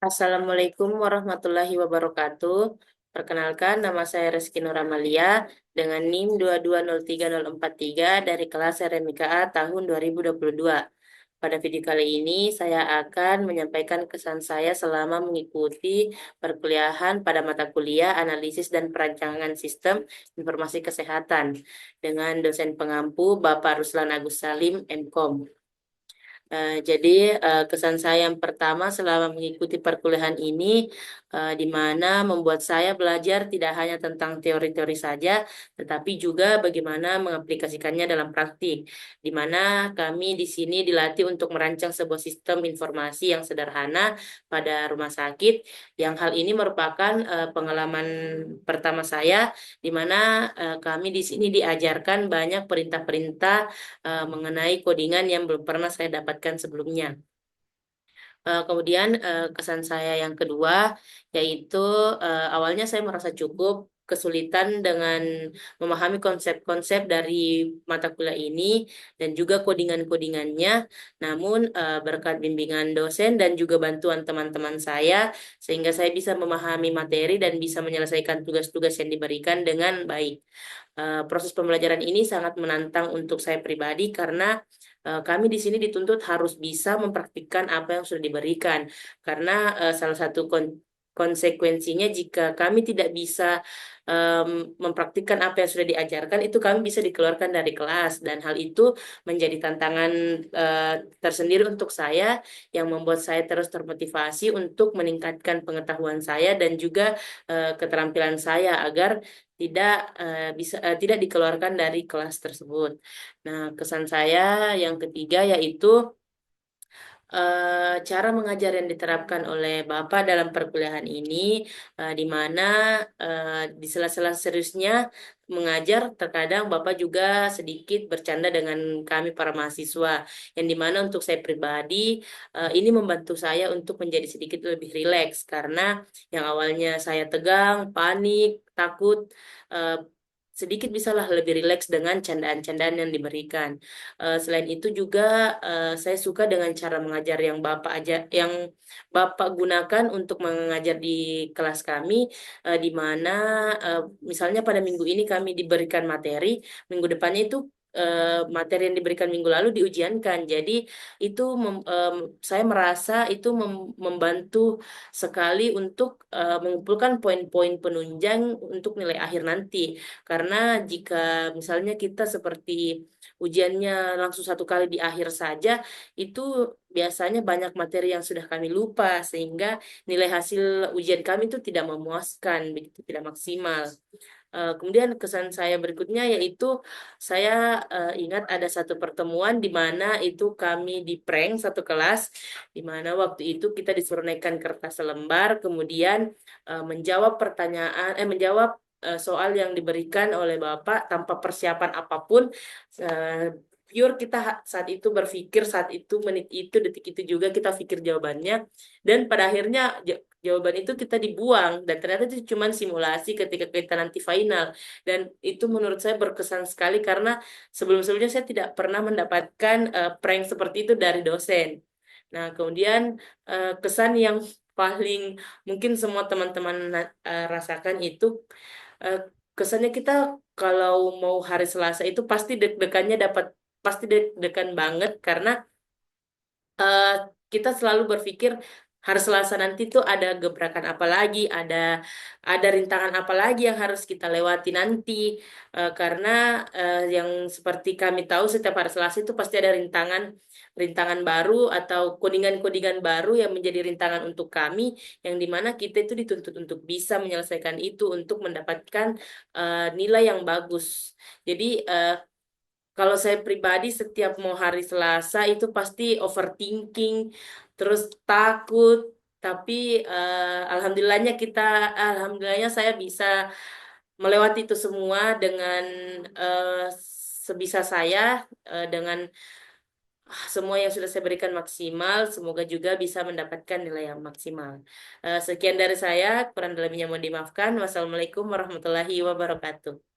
Assalamualaikum warahmatullahi wabarakatuh. Perkenalkan, nama saya Reski Nuramalia dengan NIM 2203043 dari kelas RMIK A tahun 2022. Pada video kali ini, saya akan menyampaikan kesan saya selama mengikuti perkuliahan pada mata kuliah Analisis dan Perancangan Sistem Informasi Kesehatan dengan dosen pengampu Bapak Ruslan Agus Salim, MKOM. Jadi kesan saya yang pertama selama mengikuti perkuliahan ini, di mana membuat saya belajar tidak hanya tentang teori-teori saja, tetapi juga bagaimana mengaplikasikannya dalam praktik, di mana kami di sini dilatih untuk merancang sebuah sistem informasi yang sederhana pada rumah sakit, yang hal ini merupakan pengalaman pertama saya, di mana kami di sini diajarkan banyak perintah-perintah mengenai codingan yang belum pernah saya dapatkan sebelumnya. Kemudian kesan saya yang kedua yaitu awalnya saya merasa cukup kesulitan dengan memahami konsep-konsep dari mata kuliah ini dan juga codingan-codingannya. Namun berkat bimbingan dosen dan juga bantuan teman-teman saya sehingga saya bisa memahami materi dan bisa menyelesaikan tugas-tugas yang diberikan dengan baik. Proses pembelajaran ini sangat menantang untuk saya pribadi karena kami di sini dituntut harus bisa mempraktikkan apa yang sudah diberikan. Karena salah satu konsekuensinya jika kami tidak bisa mempraktikkan apa yang sudah diajarkan, itu kami bisa dikeluarkan dari kelas. Dan hal itu menjadi tantangan eh, tersendiri untuk saya yang membuat saya terus termotivasi untuk meningkatkan pengetahuan saya dan juga keterampilan saya agar tidak dikeluarkan dari kelas tersebut. Nah, kesan saya yang ketiga yaitu cara mengajar yang diterapkan oleh Bapak dalam perkuliahan ini, di mana di sela-sela seriusnya mengajar, terkadang Bapak juga sedikit bercanda dengan kami para mahasiswa, yang dimana untuk saya pribadi ini membantu saya untuk menjadi sedikit lebih rileks karena yang awalnya saya tegang, panik, takut. eh, Sedikit bisalah lebih rileks dengan candaan-candaan yang diberikan. Selain itu juga saya suka dengan cara mengajar yang Bapak gunakan untuk mengajar di kelas kami, di mana misalnya pada minggu ini kami diberikan materi, minggu depannya itu materi yang diberikan minggu lalu diujiankan. Jadi itu saya merasa itu membantu sekali untuk mengumpulkan poin-poin penunjang untuk nilai akhir nanti. Karena jika misalnya kita seperti ujiannya langsung satu kali di akhir saja, itu biasanya banyak materi yang sudah kami lupa, sehingga nilai hasil ujian kami itu tidak memuaskan, begitu tidak maksimal. Kemudian kesan saya berikutnya yaitu saya ingat ada satu pertemuan di mana itu kami di prank satu kelas, di mana waktu itu kita disuruh naikkan kertas selembar, kemudian menjawab soal yang diberikan oleh Bapak tanpa persiapan apapun. Pure kita saat itu berpikir, saat itu, menit itu, detik itu juga kita pikir jawabannya. Dan pada akhirnya jawaban itu kita dibuang. Dan ternyata itu cuma simulasi ketika kita nanti final. Dan itu menurut saya berkesan sekali karena sebelum-sebelumnya saya tidak pernah mendapatkan prank seperti itu dari dosen. Nah, kemudian kesan yang paling mungkin semua teman-teman rasakan itu eh, kesannya kita kalau mau hari Selasa itu pasti deg-degan banget karena eh, kita selalu berpikir hari Selasa nanti tuh ada gebrakan apa lagi, ada rintangan apa lagi yang harus kita lewati nanti. Karena yang seperti kami tahu setiap hari Selasa itu pasti ada rintangan baru atau kodingan-kodingan baru yang menjadi rintangan untuk kami, yang dimana kita itu dituntut untuk bisa menyelesaikan itu untuk mendapatkan nilai yang bagus. Jadi kalau saya pribadi setiap mau hari Selasa itu pasti overthinking, terus takut. Tapi alhamdulillahnya saya bisa melewati itu semua dengan eh, sebisa saya, dengan semua yang sudah saya berikan maksimal. Semoga juga bisa mendapatkan nilai yang maksimal. Sekian dari saya, kurang lebihnya mohon dimaafkan. Wassalamualaikum warahmatullahi wabarakatuh.